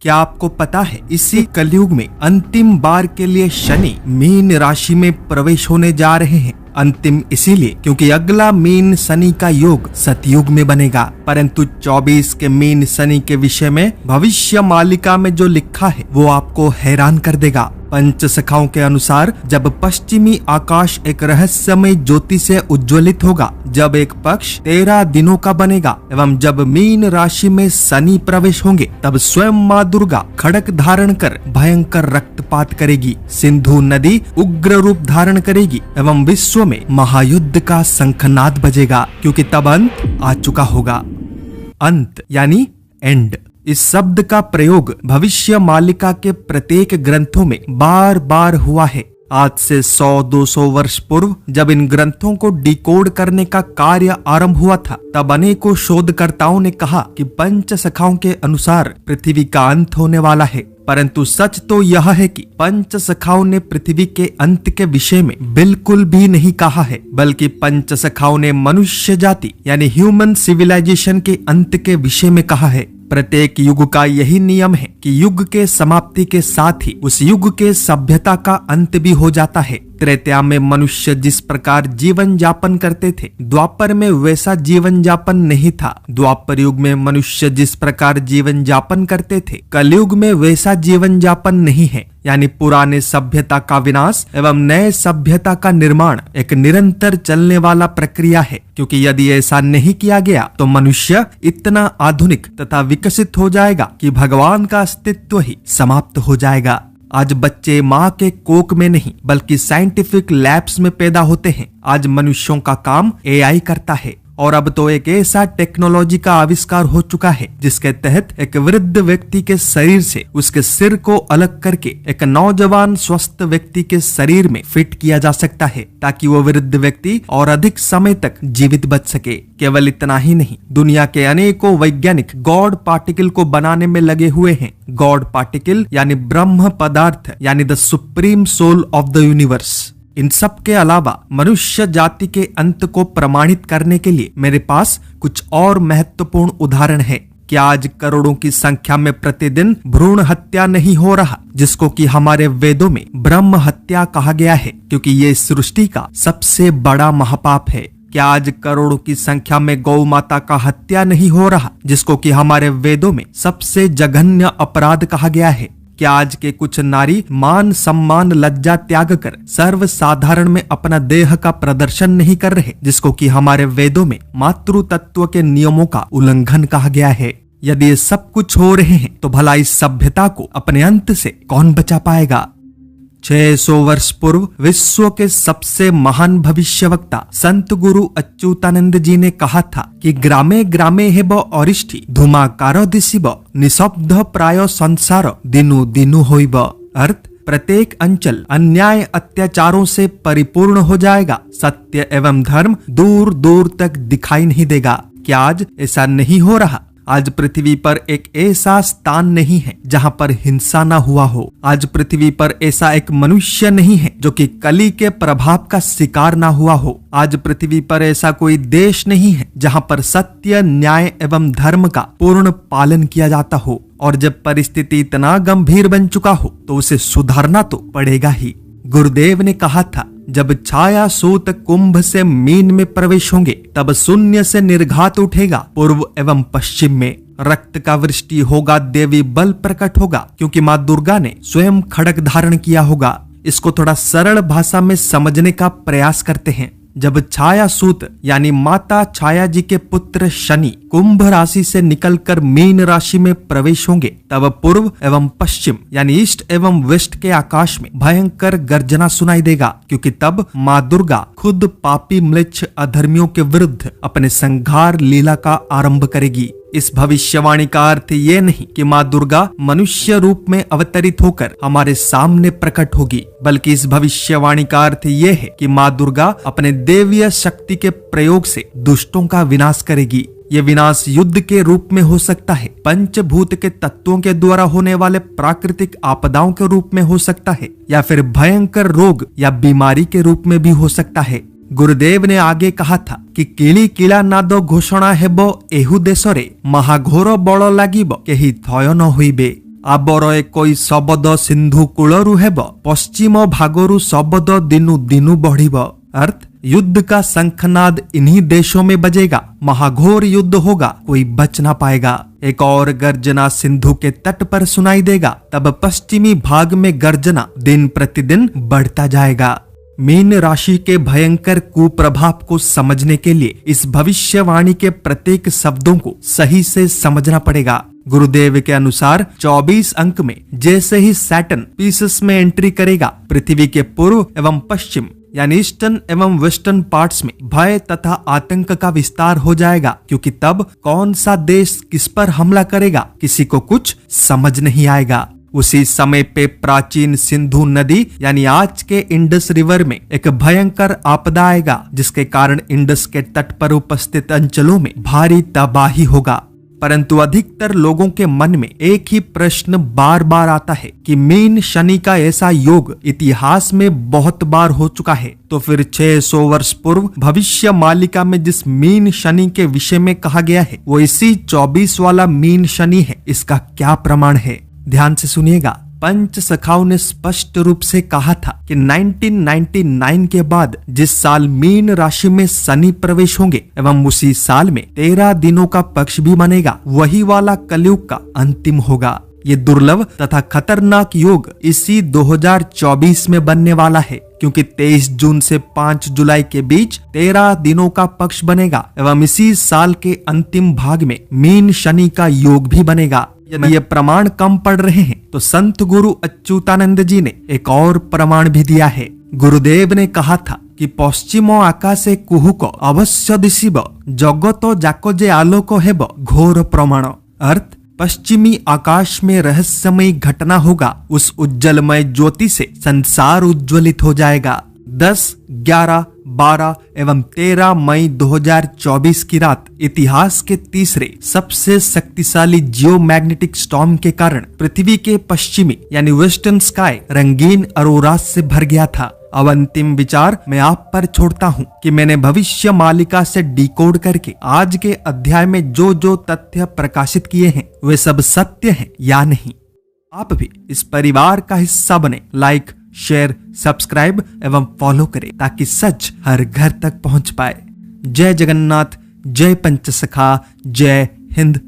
क्या आपको पता है इसी कलयुग में अंतिम बार के लिए शनि मीन राशि में प्रवेश होने जा रहे हैं। अंतिम इसीलिए क्योंकि अगला मीन शनि का योग सतयुग में बनेगा। परंतु 24 के मीन शनि के विषय में भविष्य मालिका में जो लिखा है वो आपको हैरान कर देगा। पंच सखाओं के अनुसार जब पश्चिमी आकाश एक रहस्यमय ज्योति से उज्ज्वलित होगा, जब एक पक्ष 13 दिनों का बनेगा एवं जब मीन राशि में शनि प्रवेश होंगे, तब स्वयं माँ दुर्गा खड़क धारण कर भयंकर रक्तपात करेगी। सिंधु नदी उग्र रूप धारण करेगी एवं विश्व में महायुद्ध का शंखनाद बजेगा, क्योंकि तब अंत आ चुका होगा। अंत यानी एंड। इस शब्द का प्रयोग भविष्य मालिका के प्रत्येक ग्रंथों में बार बार हुआ है। आज से 100-200 वर्ष पूर्व जब इन ग्रंथों को डिकोड करने का कार्य आरंभ हुआ था, तब अनेकों शोधकर्ताओं ने कहा कि पंच सखाओं के अनुसार पृथ्वी का अंत होने वाला है। परंतु सच तो यह है कि पंच सखाओं ने पृथ्वी के अंत के विषय में बिल्कुल भी नहीं कहा है, बल्कि पंच सखाओं ने मनुष्य जाति यानी ह्यूमन सिविलाइजेशन के अंत के विषय में कहा है। प्रत्येक युग का यही नियम है कि युग के समाप्ति के साथ ही उस युग के सभ्यता का अंत भी हो जाता है। त्रेता में मनुष्य जिस प्रकार जीवन यापन करते थे, द्वापर में वैसा जीवन यापन नहीं था। द्वापर युग में मनुष्य जिस प्रकार जीवन यापन करते थे, कलयुग में वैसा जीवन यापन नहीं है। यानी पुराने सभ्यता का विनाश एवं नए सभ्यता का निर्माण एक निरंतर चलने वाला प्रक्रिया है, क्योंकि यदि ऐसा नहीं किया गया तो मनुष्य इतना आधुनिक तथा विकसित हो जाएगा कि भगवान का अस्तित्व ही समाप्त हो जाएगा। आज बच्चे माँ के कोख में नहीं बल्कि साइंटिफिक लैब्स में पैदा होते हैं। आज मनुष्यों का काम एआई करता है, और अब तो एक ऐसा टेक्नोलॉजी का आविष्कार हो चुका है जिसके तहत एक वृद्ध व्यक्ति के शरीर से उसके सिर को अलग करके एक नौजवान स्वस्थ व्यक्ति के शरीर में फिट किया जा सकता है, ताकि वो वृद्ध व्यक्ति और अधिक समय तक जीवित बच सके। केवल इतना ही नहीं, दुनिया के अनेकों वैज्ञानिक गॉड पार्टिकल को बनाने में लगे हुए हैं। गॉड पार्टिकल यानी ब्रह्म पदार्थ यानी the supreme soul of the universe. इन सब के अलावा मनुष्य जाति के अंत को प्रमाणित करने के लिए मेरे पास कुछ और महत्वपूर्ण उदाहरण है। क्या आज करोड़ों की संख्या में प्रतिदिन भ्रूण हत्या नहीं हो रहा, जिसको कि हमारे वेदों में ब्रह्म हत्या कहा गया है, क्योंकि ये सृष्टि का सबसे बड़ा महापाप है। क्या आज करोड़ों की संख्या में गौ माता का हत्या नहीं हो रहा, जिसको कि हमारे वेदों में सबसे जघन्य अपराध कहा गया है। क्या आज के कुछ नारी मान सम्मान लज्जा त्याग कर सर्व साधारण में अपना देह का प्रदर्शन नहीं कर रहे, जिसको कि हमारे वेदों में मातृ तत्व के नियमों का उल्लंघन कहा गया है। यदि ये सब कुछ हो रहे हैं तो भला इस सभ्यता को अपने अंत से कौन बचा पाएगा। 600 वर्ष पूर्व विश्व के सबसे महान भविष्यवक्ता संत गुरु अच्युतानंद जी ने कहा था कि ग्रामे ग्रामे हेब अरिष्टि धूमाकार दिशिब निशब्द प्राय संसार दिनु दिनु होइब। अर्थ, प्रत्येक अंचल अन्याय अत्याचारों से परिपूर्ण हो जाएगा, सत्य एवं धर्म दूर दूर तक दिखाई नहीं देगा। क्या आज ऐसा नहीं हो रहा? आज पृथ्वी पर एक ऐसा स्थान नहीं है जहां पर हिंसा न हुआ हो। आज पृथ्वी पर ऐसा एक मनुष्य नहीं है जो कि कली के प्रभाव का शिकार न हुआ हो। आज पृथ्वी पर ऐसा कोई देश नहीं है जहां पर सत्य, न्याय एवं धर्म का पूर्ण पालन किया जाता हो। और जब परिस्थिति इतना गंभीर बन चुका हो तो उसे सुधारना तो पड़ेगा ही। गुरुदेव ने कहा था, जब छाया सूत कुंभ से मीन में प्रवेश होंगे, तब शून्य से निर्घात उठेगा पूर्व एवं पश्चिम में। रक्त का वृष्टि होगा, देवी बल प्रकट होगा, क्योंकि माँ दुर्गा ने स्वयं खड्ग धारण किया होगा। इसको थोड़ा सरल भाषा में समझने का प्रयास करते हैं। जब छाया सूत यानी माता छाया जी के पुत्र शनि कुंभ राशि से निकलकर मीन राशि में प्रवेश होंगे, तब पूर्व एवं पश्चिम यानी ईस्ट एवं वेस्ट के आकाश में भयंकर गर्जना सुनाई देगा, क्योंकि तब माँ दुर्गा खुद पापी म्लेच्छ अधर्मियों के विरुद्ध अपने संहार लीला का आरंभ करेगी। इस भविष्यवाणी का अर्थ ये नहीं कि माँ दुर्गा मनुष्य रूप में अवतरित होकर हमारे सामने प्रकट होगी, बल्कि इस भविष्यवाणी का अर्थ ये है कि माँ दुर्गा अपने देवीय शक्ति के प्रयोग से दुष्टों का विनाश करेगी। ये विनाश युद्ध के रूप में हो सकता है, पंचभूत के तत्वों के द्वारा होने वाले प्राकृतिक आपदाओं के रूप में हो सकता है, या फिर भयंकर रोग या बीमारी के रूप में भी हो सकता है। गुरुदेव ने आगे कहा था कि किली किला नाद घोषणा हेब एहु देशरे महाघोर बल लागिब केही थय न होइबे। आबर एकोई शबद सिंधु कूलरू हेब, पश्चिम भागरू शबद दिनु दिनु बढ़िब। अर्थ, युद्ध का शंखनाद इन्हीं देशों में बजेगा, महाघोर युद्ध होगा, कोई बच ना पाएगा। एक और गर्जना सिंधु के तट पर सुनाई देगा, तब पश्चिमी भाग में गर्जना दिन प्रतिदिन बढ़ता जाएगा। मीन राशि के भयंकर कुप्रभाव को समझने के लिए इस भविष्यवाणी के प्रत्येक शब्दों को सही से समझना पड़ेगा। गुरुदेव के अनुसार 24 अंक में जैसे ही सैटर्न पीसेस में एंट्री करेगा, पृथ्वी के पूर्व एवं पश्चिम यानी ईस्टर्न एवं वेस्टर्न पार्ट्स में भय तथा आतंक का विस्तार हो जाएगा, क्योंकि तब कौन सा देश किस पर हमला करेगा किसी को कुछ समझ नहीं आएगा। उसी समय पे प्राचीन सिंधु नदी यानी आज के इंडस रिवर में एक भयंकर आपदा आएगा, जिसके कारण इंडस के तट पर उपस्थित अंचलों में भारी तबाही होगा। परंतु अधिकतर लोगों के मन में एक ही प्रश्न बार बार आता है कि मीन शनि का ऐसा योग इतिहास में बहुत बार हो चुका है, तो फिर 600 वर्ष पूर्व भविष्य मालिका में जिस मीन शनि के विषय में कहा गया है वो इसी 24 वाला मीन शनि है, इसका क्या प्रमाण है? ध्यान से सुनिएगा। पंच सखाओं ने स्पष्ट रूप से कहा था कि 1999 के बाद जिस साल मीन राशि में शनि प्रवेश होंगे एवं उसी साल में 13 दिनों का पक्ष भी बनेगा, वही वाला कलयुग का अंतिम होगा। ये दुर्लभ तथा खतरनाक योग इसी 2024 में बनने वाला है, क्योंकि 23 जून से 5 जुलाई के बीच 13 दिनों का पक्ष बनेगा एवं इसी साल के अंतिम भाग में मीन शनि का योग भी बनेगा। यदि ये प्रमाण कम पड़ रहे हैं तो संत गुरु अच्युतानंद जी ने एक और प्रमाण भी दिया है। गुरुदेव ने कहा था कि पश्चिम आकाशे कुहुक अवश्य दिशिब, जगत जाको जे आलोक हेब घोर प्रमाण। अर्थ, पश्चिमी आकाश में रहस्यमय घटना होगा, उस उज्जवलमय ज्योति से संसार उज्ज्वलित हो जाएगा। 10, 11, 12 एवं 13 मई 2024 की रात इतिहास के तीसरे सबसे शक्तिशाली जियोमैग्नेटिक स्टॉर्म के कारण पृथ्वी के पश्चिमी यानी वेस्टर्न स्काई रंगीन अरोरा से भर गया था। अब अंतिम विचार मैं आप पर छोड़ता हूँ कि मैंने भविष्य मालिका से डिकोड करके आज के अध्याय में जो जो तथ्य प्रकाशित किए हैं वे सब सत्य हैं या नहीं। आप भी इस परिवार का हिस्सा बने। लाइक, शेयर, सब्सक्राइब एवं फॉलो करें ताकि सच हर घर तक पहुंच पाए। जय जगन्नाथ, जय पंचसखा, जय हिंद।